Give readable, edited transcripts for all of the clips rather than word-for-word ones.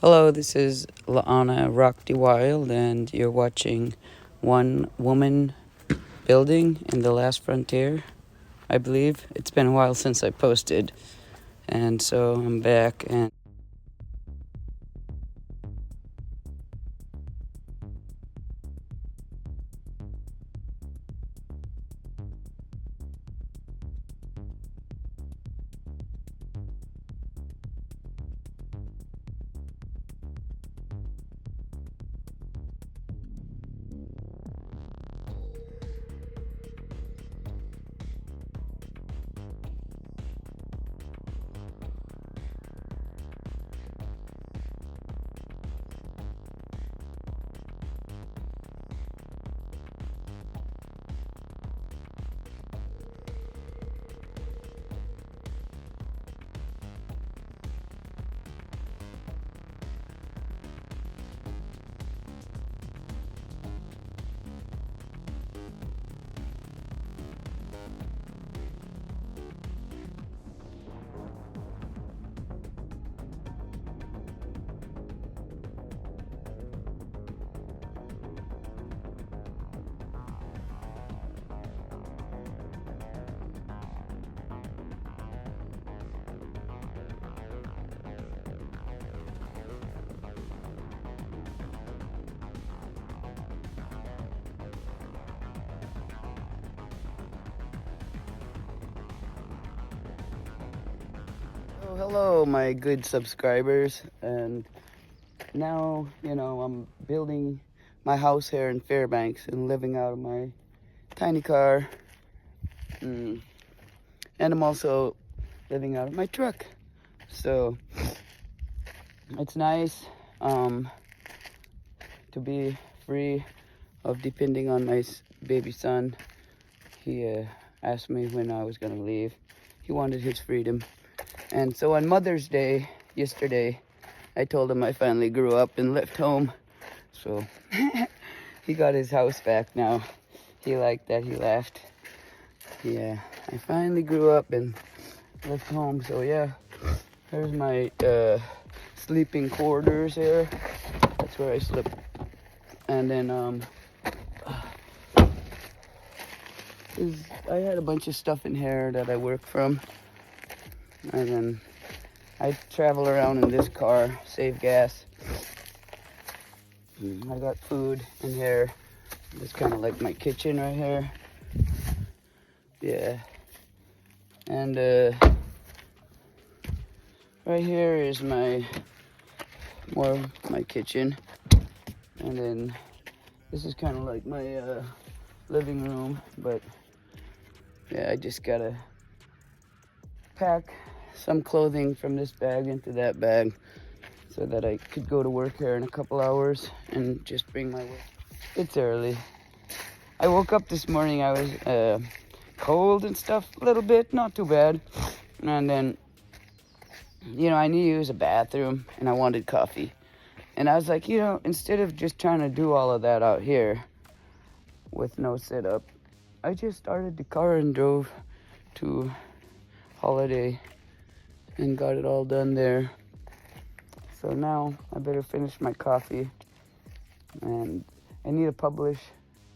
Hello, this is Laana Rockty Wild, and you're watching One Woman Building in the Last Frontier, I believe. It's been a while since I posted, and so I'm back. And hello, my good subscribers. And now, I'm building my house here in Fairbanks and living out of my tiny car. And I'm also living out of my truck. So it's nice to be free of depending on my baby son. He asked me when I was going to leave. He wanted his freedom. And so on Mother's Day, yesterday, I told him I finally grew up and left home. So he got his house back now. He liked that. He laughed. Yeah, I finally grew up and left home. So yeah, there's my sleeping quarters here. That's where I sleep. And then I had a bunch of stuff in here that I work from. And then I travel around in this car, save gas. I got food in here. It's kind of like my kitchen right here. Yeah. And right here is my kitchen. And then this is kind of like my living room. But yeah, I just gotta pack some clothing from this bag into that bag so that I could go to work here in a couple hours and just bring my work. It's early. I woke up this morning, I was cold and stuff a little bit, not too bad. And then, I need to use a bathroom and I wanted coffee. And I was like, instead of just trying to do all of that out here with no setup, I just started the car and drove to Holiday and got it all done there. So now I better finish my coffee, and I need to publish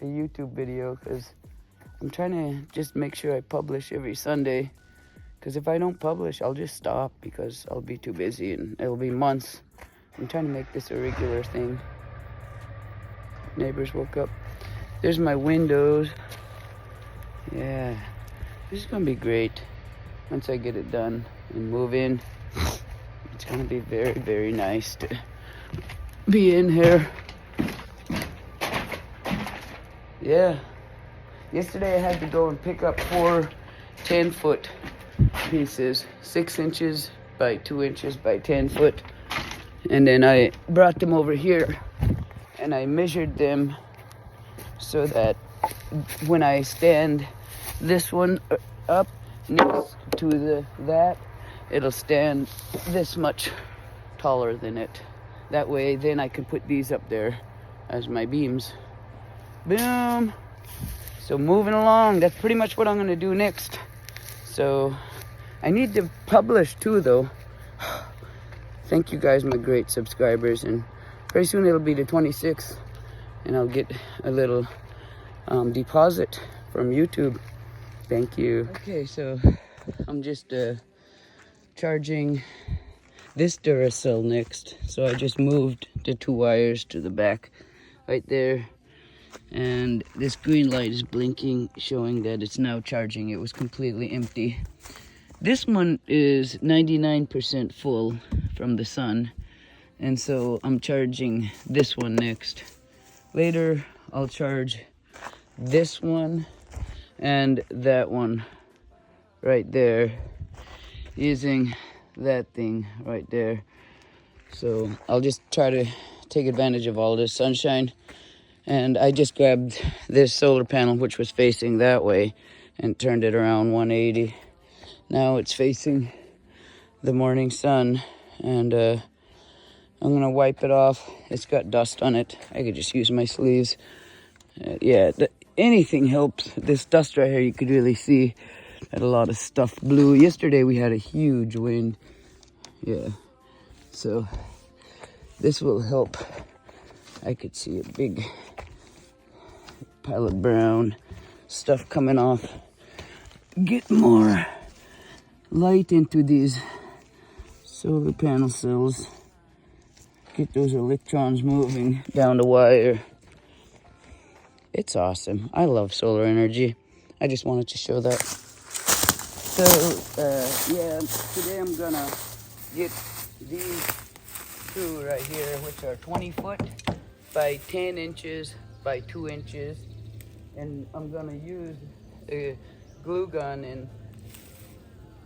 a YouTube video because I'm trying to just make sure I publish every Sunday, because if I don't publish, I'll just stop because I'll be too busy and it'll be months. I'm trying to make this a regular thing. Neighbors woke up. There's my windows. Yeah, this is gonna be great. Once I get it done and move in, it's gonna be very, very nice to be in here. Yeah. Yesterday I had to go and pick up 4 10-foot pieces, 6 inches by 2 inches by 10 foot. And then I brought them over here and I measured them so that when I stand this one up next to that, it'll stand this much taller than it. That way, then I can put these up there as my beams. Boom! So moving along, that's pretty much what I'm gonna do next. So I need to publish too, though. thank you guys, my great subscribers, and pretty soon it'll be the 26th, and I'll get a little deposit from YouTube. Thank you. Okay, so I'm just charging this Duracell next. So I just moved the 2 wires to the back right there, and this green light is blinking, showing that it's now charging. It was completely empty. This one is 99% full from the sun, and so I'm charging this one next. Later I'll charge this one and that one right there using that thing right there. So I'll just try to take advantage of all this sunshine. And I just grabbed this solar panel, which was facing that way, and turned it around 180. Now it's facing the morning sun, and I'm gonna wipe it off. It's got dust on it. I could just use my sleeves. Yeah, anything helps. This dust right here, you could really see that a lot of stuff blew. Yesterday we had a huge wind. Yeah, so this will help. I could see a big pile of brown stuff coming off. Get more light into these solar panel cells. Get those electrons moving down the wire. It's awesome. I love solar energy. I just wanted to show that. So, yeah, today I'm gonna get these 2 right here, which are 20 foot by 10 inches by 2 inches. And I'm gonna use a glue gun and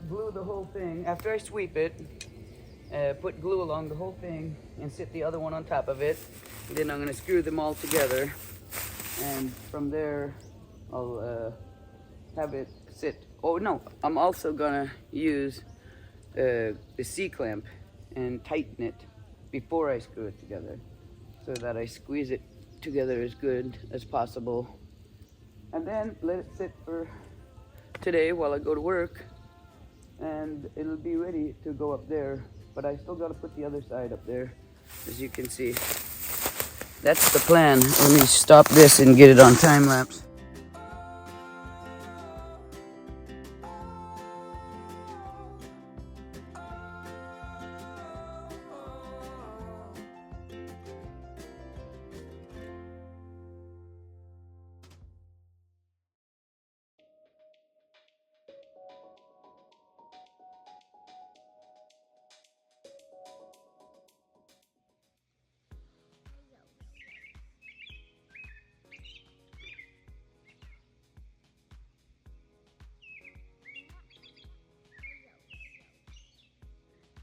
glue the whole thing. After I sweep it, put glue along the whole thing and sit the other one on top of it. And then I'm gonna screw them all together. And from there, I'll have it sit. Oh no, I'm also gonna use the C-clamp and tighten it before I screw it together, so that I squeeze it together as good as possible. And then let it sit for today while I go to work, and it'll be ready to go up there. But I still gotta put the other side up there, as you can see. That's the plan. Let me stop this and get it on time lapse.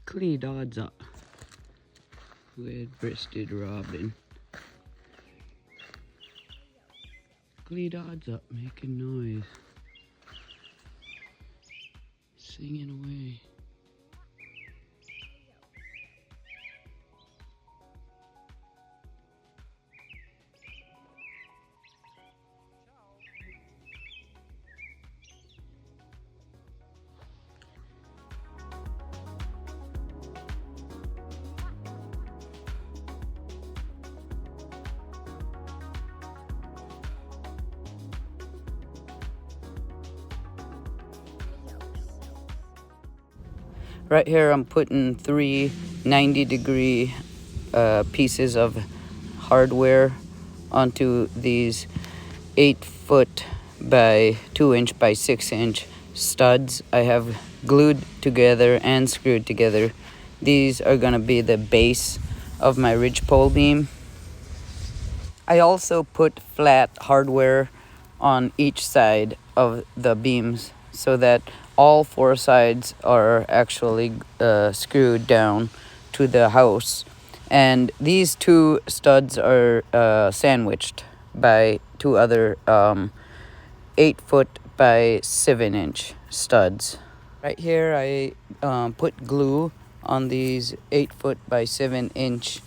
Cleed odds up. Red-breasted robin. Cleed odds up, making noise. Singing away. Right here I'm putting 3 90-degree pieces of hardware onto these 8 foot by 2 inch by 6 inch studs I have glued together and screwed together. These are gonna be the base of my ridgepole beam. I also put flat hardware on each side of the beams so that all 4 sides are actually screwed down to the house. And these 2 studs are sandwiched by 2 other 8 foot by 7 inch studs. Right here I put glue on these 8 foot by 7 inch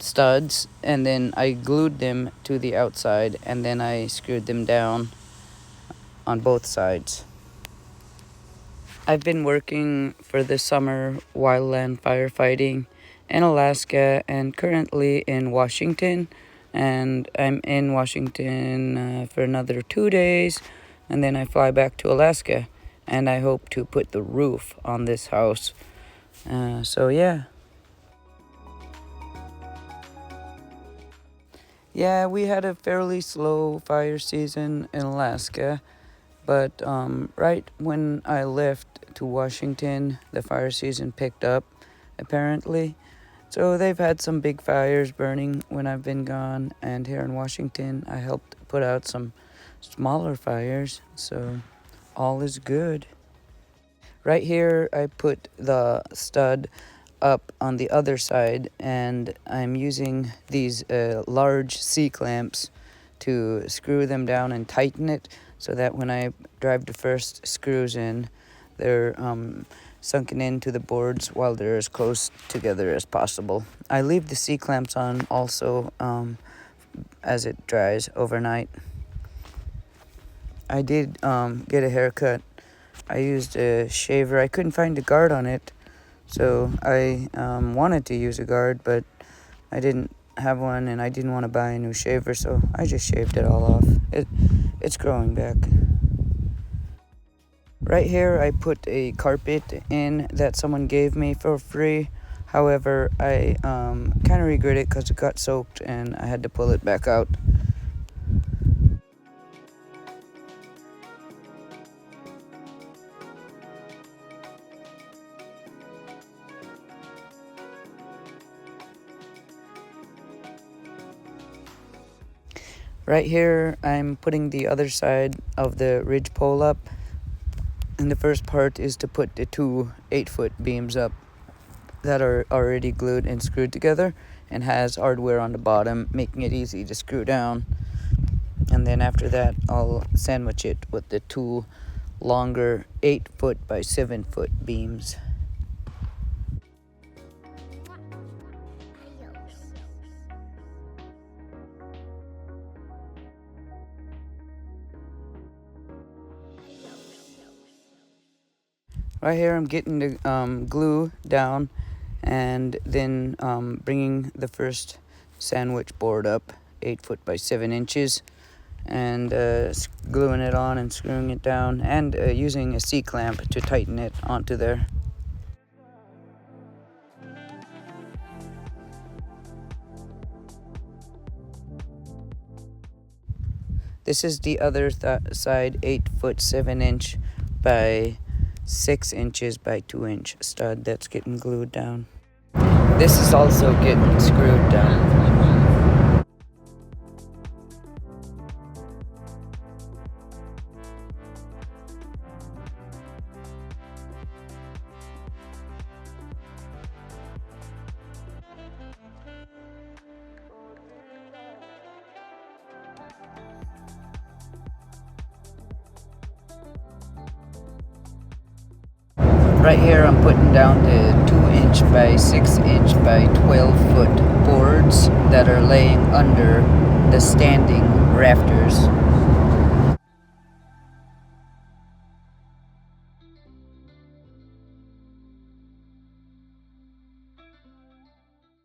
studs, and then I glued them to the outside, and then I screwed them down on both sides. I've been working for the summer wildland firefighting, in Alaska and currently in Washington. And I'm in Washington for another 2 days, and then I fly back to Alaska. And I hope to put the roof on this house. So yeah. Yeah, we had a fairly slow fire season in Alaska, but right when I left to Washington, the fire season picked up, apparently. So they've had some big fires burning when I've been gone, and here in Washington, I helped put out some smaller fires, so all is good. Right here, I put the stud up on the other side, and I'm using these large C-clamps to screw them down and tighten it so that when I drive the first screws in, they're sunken into the boards while they're as close together as possible. I leave the C-clamps on also as it dries overnight. I did get a haircut. I used a shaver. I couldn't find a guard on it, so I wanted to use a guard, but I didn't have one, and I didn't want to buy a new shaver, so I just shaved it all off. It's growing back. Right here, I put a carpet in that someone gave me for free. However, I kind of regret it because it got soaked, and I had to pull it back out. Right here, I'm putting the other side of the ridge pole up. And the first part is to put the two 8-foot beams up that are already glued and screwed together and has hardware on the bottom, making it easy to screw down. And then after that, I'll sandwich it with the two longer 8-foot by 7-foot beams. Right here, I'm getting the glue down and then bringing the first sandwich board up 8 foot by 7 inches and gluing it on and screwing it down and using a C-clamp to tighten it onto there. This is the other side 8 foot 7 inch by 6 inches by 2 inch stud that's getting glued down. This is also getting screwed down. Right here I'm putting down the 2-inch by 6-inch by 12-foot boards that are laying under the standing rafters.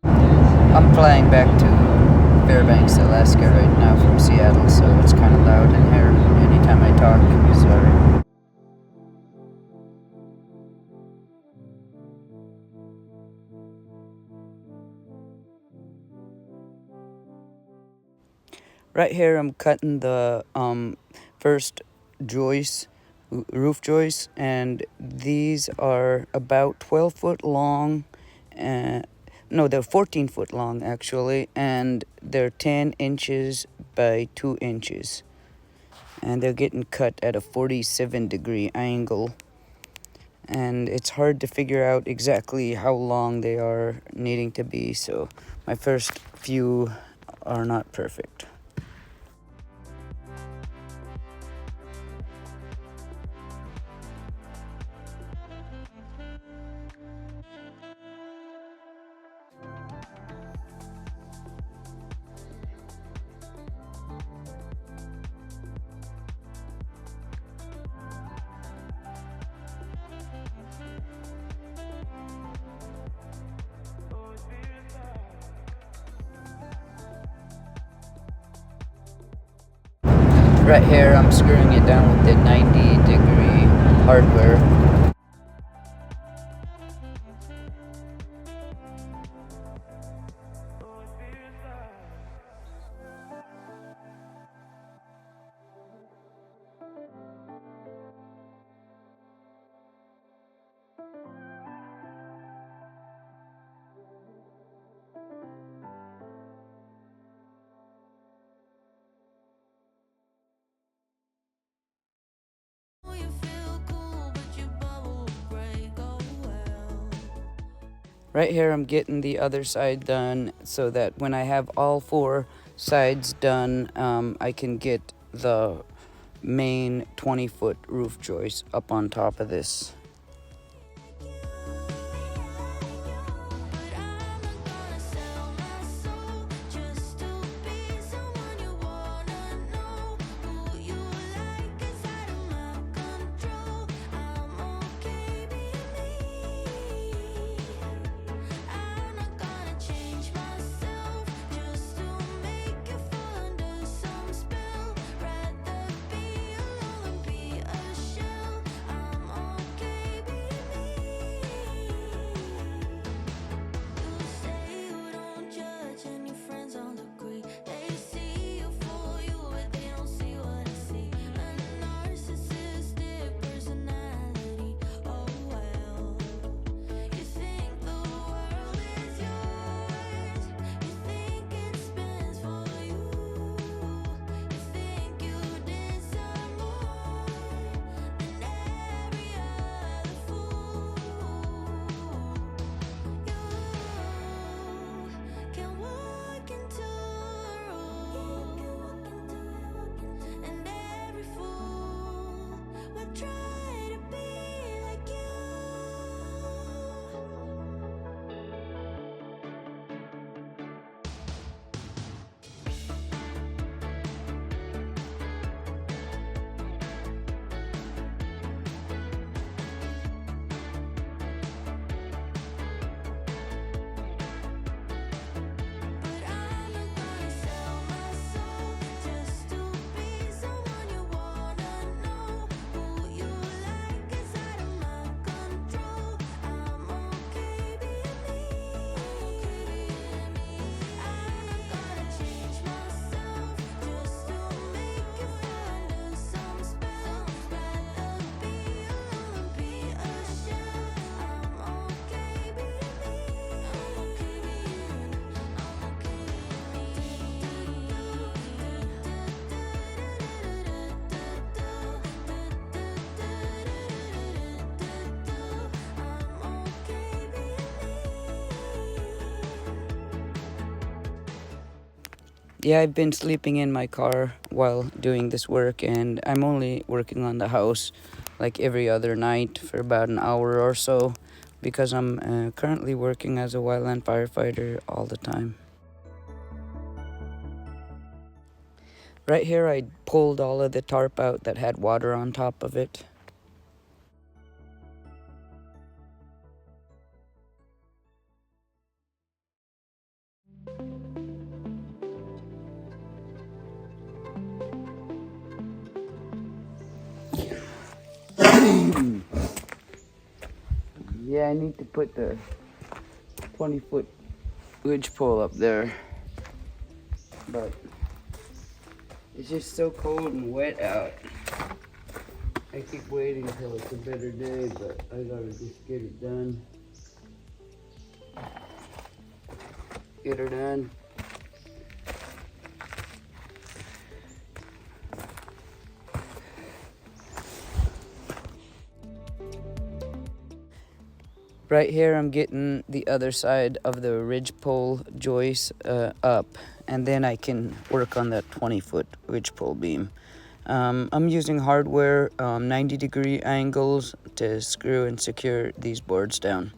I'm flying back to Fairbanks, Alaska right now from Seattle, so it's kind of loud in here anytime I talk. Sorry. Right here I'm cutting the first joists, roof joists, and these are about 12 foot long. No, they're 14 foot long actually, and they're 10 inches by 2 inches. And they're getting cut at a 47-degree angle. And it's hard to figure out exactly how long they are needing to be, so my first few are not perfect. Right here, I'm screwing it down with the 90-degree hardware. Right here, I'm getting the other side done so that when I have all 4 sides done, I can get the main 20-foot roof joist up on top of this. Yeah, I've been sleeping in my car while doing this work, and I'm only working on the house like every other night for about an hour or so because I'm currently working as a wildland firefighter all the time. Right here, I pulled all of the tarp out that had water on top of it. Yeah, I need to put the 20-foot ridge pole up there, but it's just so cold and wet out. I keep waiting until it's a better day, but I gotta just get it done. Get her done. Right here, I'm getting the other side of the ridgepole joist up, and then I can work on that 20-foot ridgepole beam. I'm using hardware, 90-degree angles to screw and secure these boards down.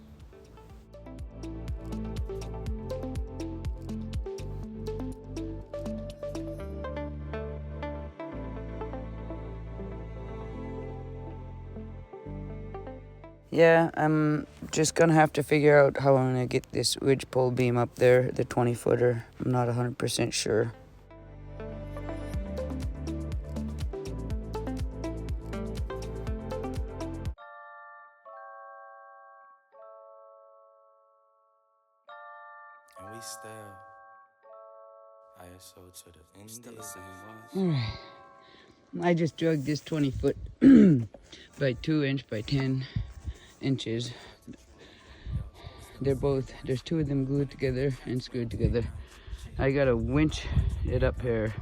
Yeah, I'm just gonna have to figure out how I'm gonna get this ridgepole beam up there, the 20-footer. I'm not 100% sure. And we still ISO to the end. Still the same ones. Alright. I just drug this 20-foot by 2-inch by 10 inches. There's two of them glued together and screwed together. I gotta winch it up here.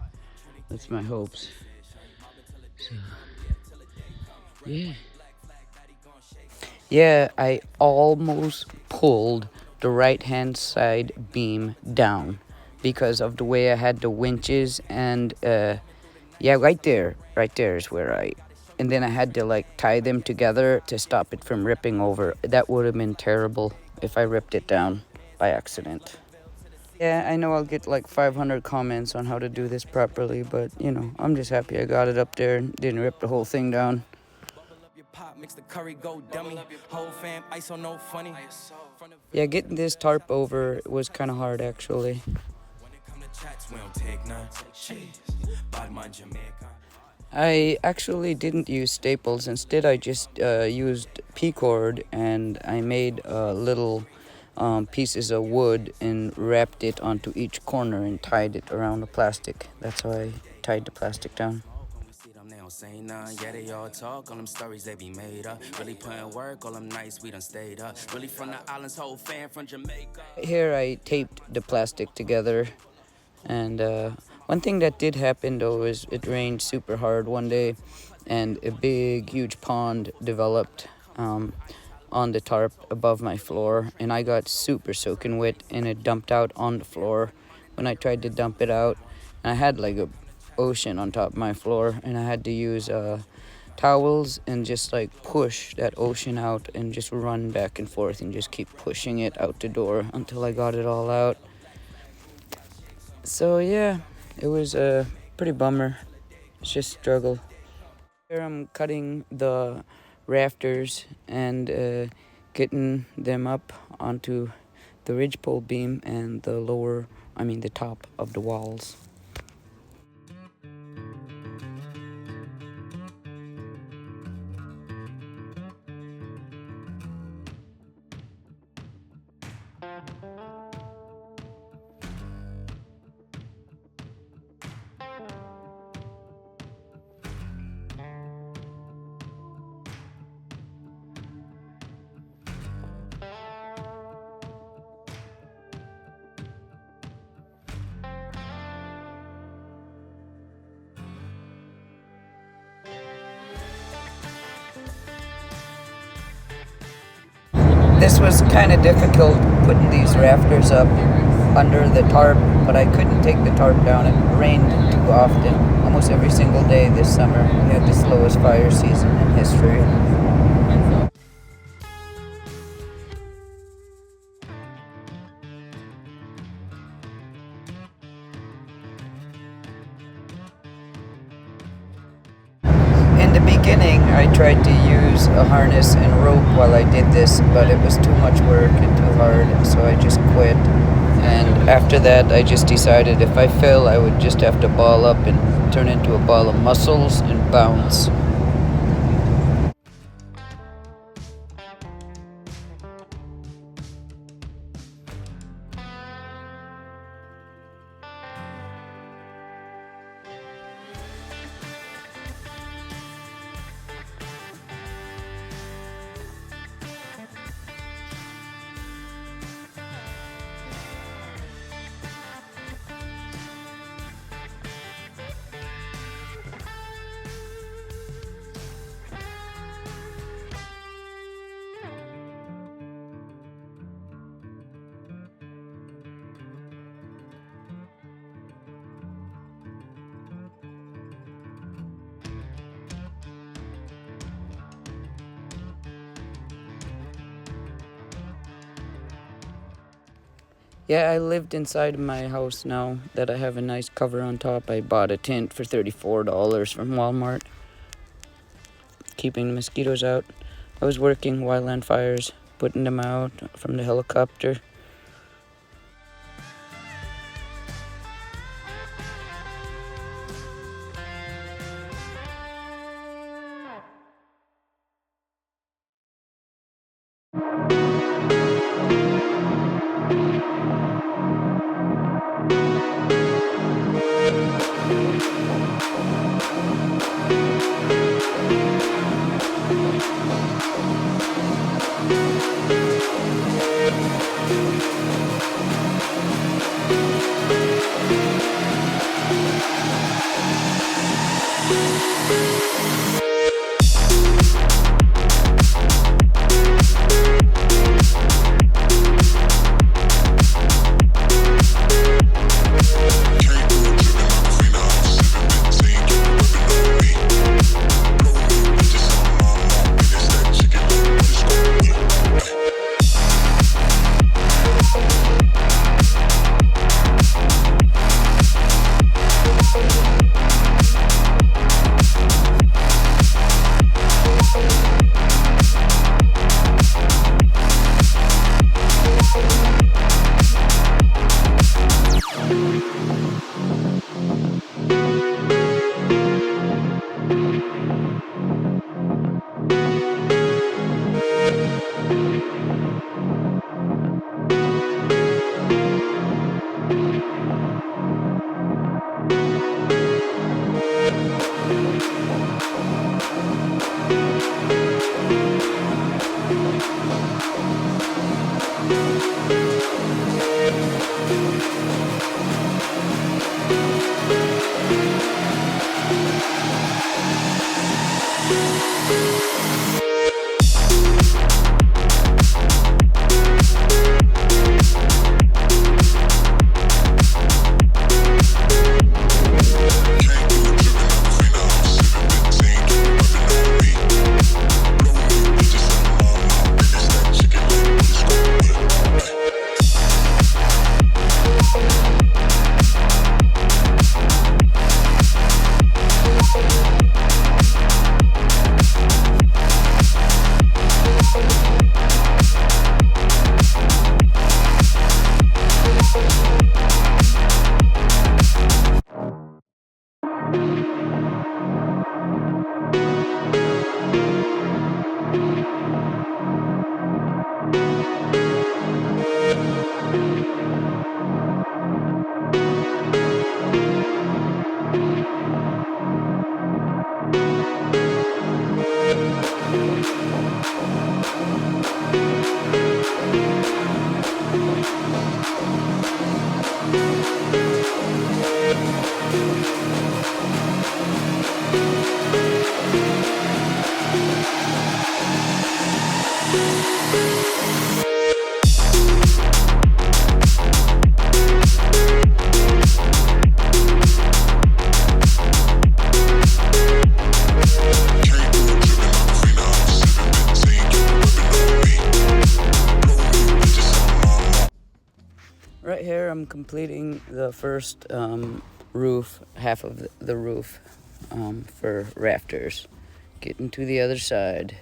That's my hopes. So, yeah. Yeah, I almost pulled the right-hand side beam down because of the way I had the winches and yeah, right there is where and then I had to like tie them together to stop it from ripping over. That would have been terrible if I ripped it down by accident. Yeah, I know I'll get like 500 comments on how to do this properly, but you know, I'm just happy I got it up there and didn't rip the whole thing down. Yeah, getting this tarp over was kind of hard actually. I actually didn't use staples. Instead, I just used P-cord and I made little pieces of wood and wrapped it onto each corner and tied it around the plastic. That's how I tied the plastic down. They don't say none, yeah, they all talk, all them stories they be made up. Really putting work, all them nights we done stayed up. Really from the islands, whole fan from Jamaica. Here I taped the plastic together. And one thing that did happen though is it rained super hard one day and a big, huge pond developed on the tarp above my floor. And I got super soaking wet and it dumped out on the floor when I tried to dump it out. And I had like a ocean on top of my floor and I had to use towels and just like push that ocean out and just run back and forth and just keep pushing it out the door until I got it all out. So yeah, it was a pretty bummer. It's just struggle. Here I'm cutting the rafters and getting them up onto the ridgepole beam and the top of the walls. This was kind of difficult putting these rafters up under the tarp, but I couldn't take the tarp down. It rained too often. Almost every single day this summer. We had the slowest fire season in history. In the beginning, I tried to use a harness and rope while I did this, but it was too much work and too hard, so I just quit. And after that, I just decided if I fell, I would just have to ball up and turn into a ball of muscles and bounce. Yeah, I lived inside my house now that I have a nice cover on top. I bought a tent for $34 from Walmart, keeping the mosquitoes out. I was working wildland fires, putting them out from the helicopter. Right here, I'm completing the first roof, half of the roof for rafters. Getting to the other side.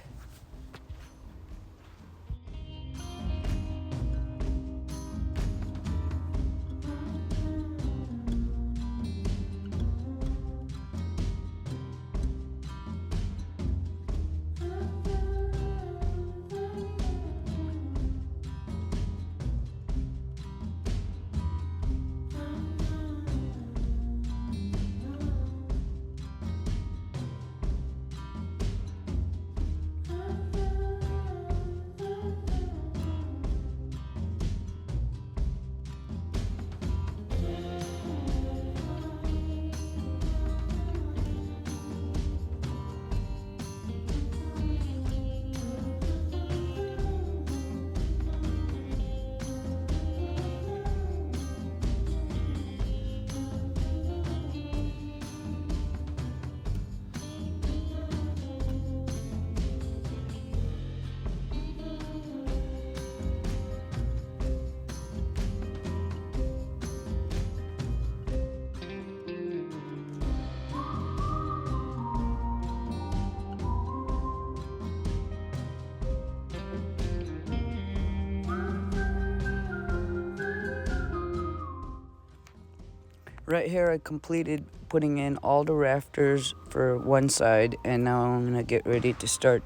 Right here, I completed putting in all the rafters for one side, and now I'm gonna get ready to start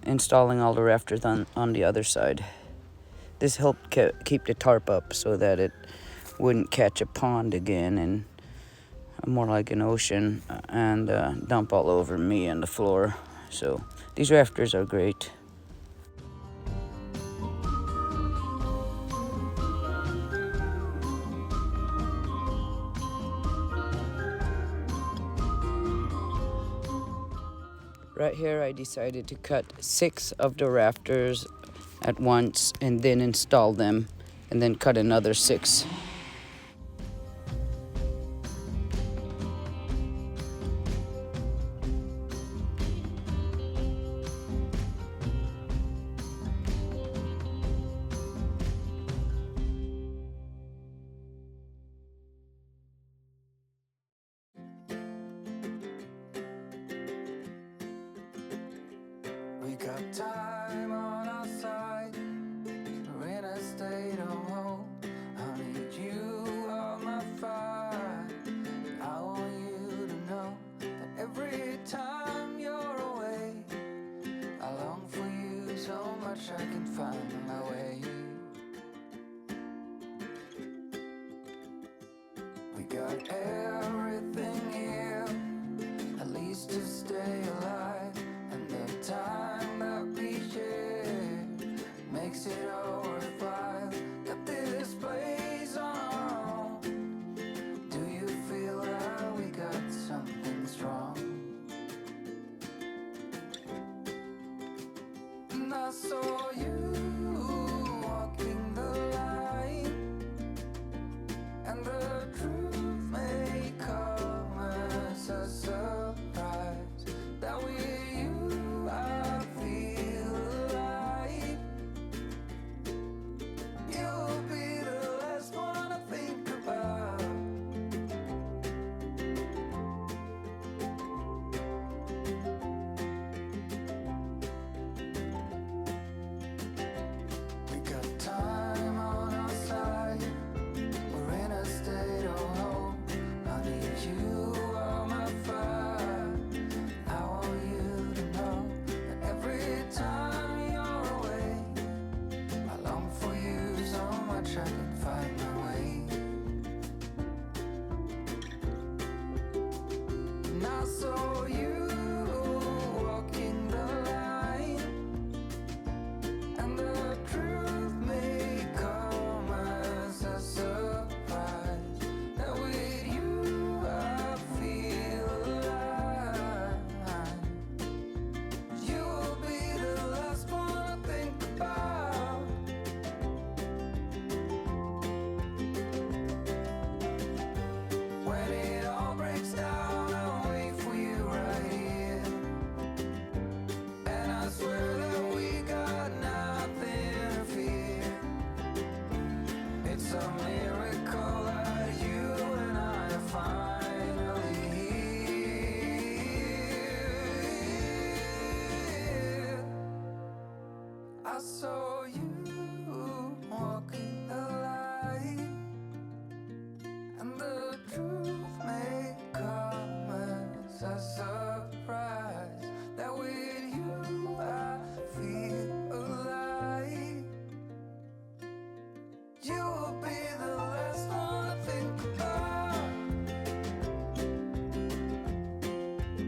installing all the rafters on the other side. This helped keep the tarp up so that it wouldn't catch a pond again and more like an ocean and dump all over me and the floor. So these rafters are great. Right here, I decided to cut 6 of the rafters at once and then install them and then cut another 6. We got time on our side. We're in a state of hope. I need you on my fire. I want you to know that every time you're away, I long for you so much I can find my way. We got everything here, at least to stay alive, and the time that we share makes it all worthwhile. Got this place on our own. Do you feel that we got something strong? And I saw you walking the line, and the truth may come as a surprise that with you I feel alive. You'll be the last one I think about. We got time on our side. We're in a state of hope. I need you on my fire. I want you to know that every time you're away, I long for you so much I can find my way. And I saw you walking the line, and the truth may come as a surprise that with you I feel alive. You'll be the last one I think about. When it all breaks down, I'll wait for you right saw you walking the line, and the truth may come as a surprise that with you I feel alive. You will be the last one to think about,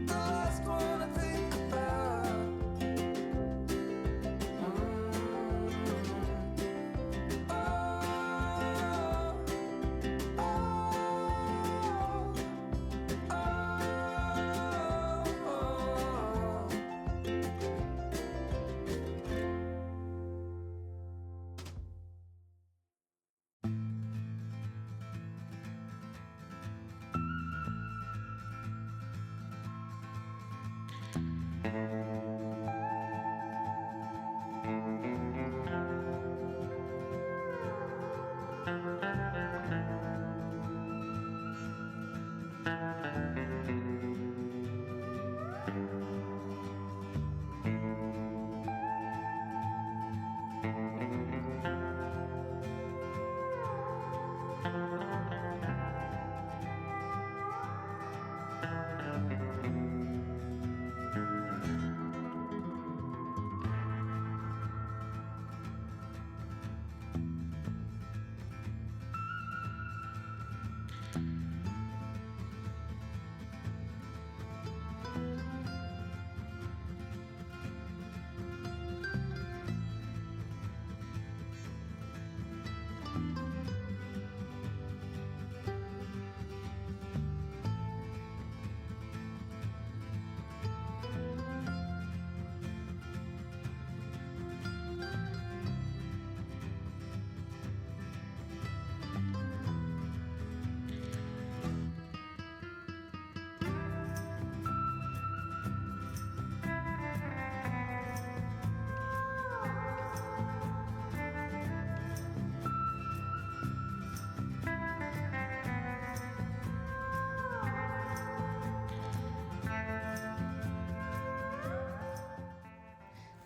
the last one to think about.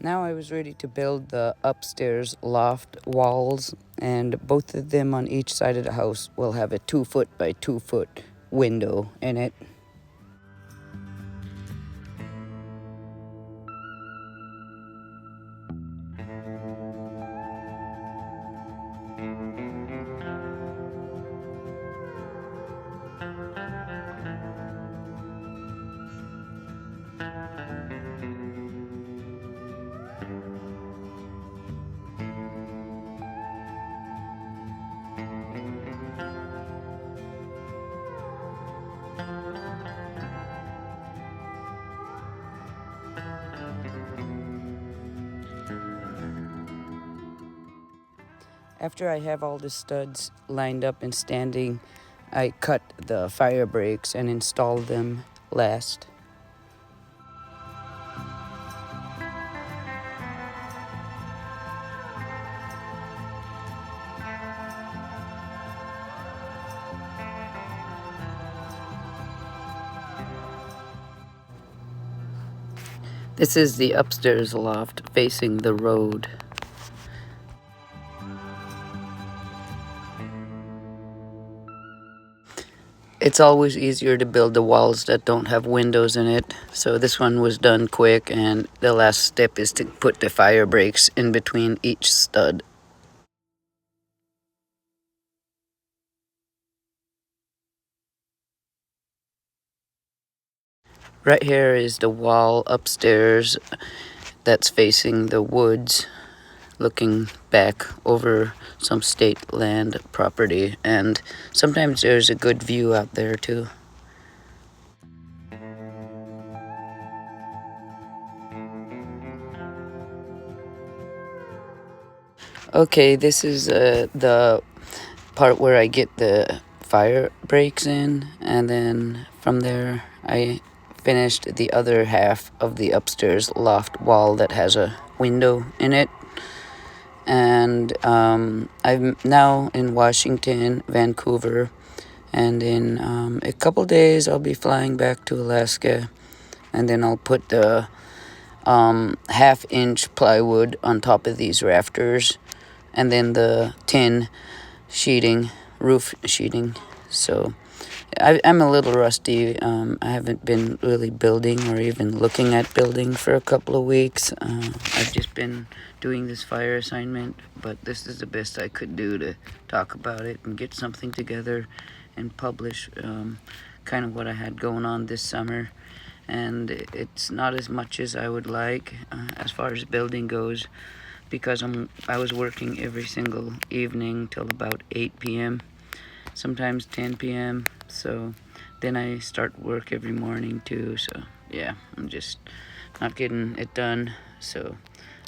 Now I was ready to build the upstairs loft walls, and both of them on each side of the house will have a 2-foot by 2-foot window in it. After I have all the studs lined up and standing, I cut the fire breaks and install them last. This is the upstairs loft facing the road. It's always easier to build the walls that don't have windows in it, so this one was done quick, and the last step is to put the fire breaks in between each stud. Right here is the wall upstairs that's facing the woods, looking back over some state land property, and sometimes there's a good view out there too. Okay, this is the part where I get the fire breaks in, and then from there I finished the other half of the upstairs loft wall that has a window in it. And I'm now in Washington, Vancouver, and in a couple days I'll be flying back to Alaska, and then I'll put the half-inch plywood on top of these rafters, and then the tin sheeting, roof sheeting. So I'm a little rusty. I haven't been really building or even looking at building for a couple of weeks. I've just been doing this fire assignment, but this is the best I could do to talk about it and get something together and publish kind of what I had going on this summer. And it's not as much as I would like as far as building goes, because I was working every single evening till about 8 p.m., sometimes 10 p.m. So then I start work every morning too. So yeah, I'm just not getting it done. So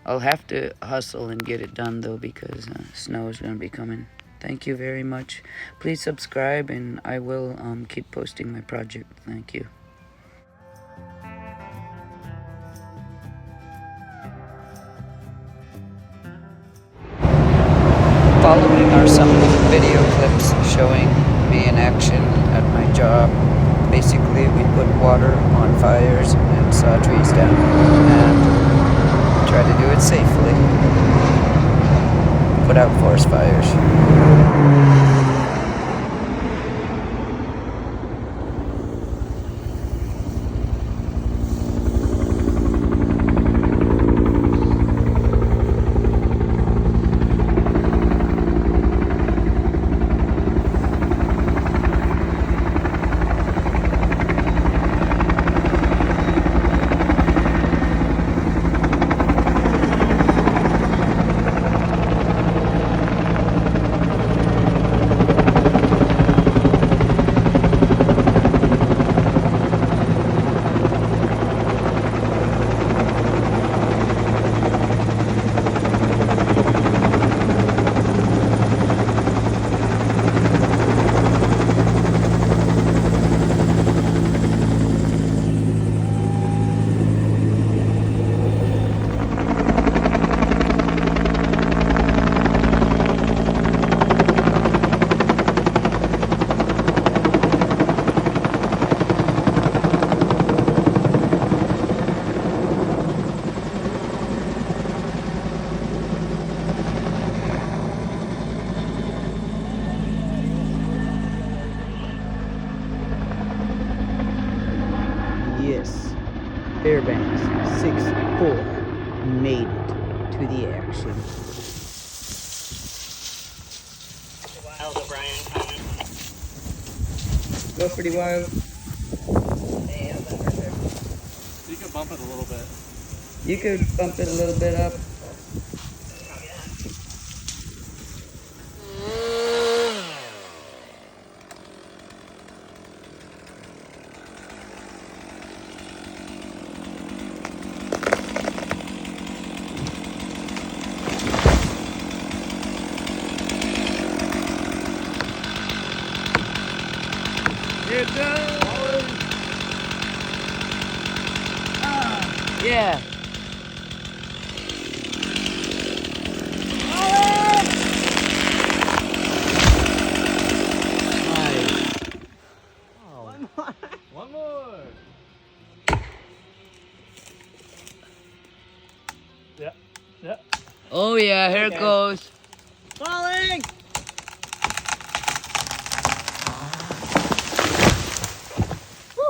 I'll have to hustle and get it done though, because snow is going to be coming. Thank you very much. Please subscribe, and I will keep posting my project. Thank you. Following are some video clips showing me in action at my job. Basically, we put water on fires and saw trees down and try to do it safely. Put out forest fires. Yes, Fairbanks 6-4 made it to the action. Wild O'Brien coming. Go pretty wild. You can bump it a little bit. You could bump it a little bit up. Here it goes! Yeah. One more. Yeah. Yeah. Oh yeah, here it goes. Falling!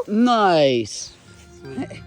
Nice. Sweet.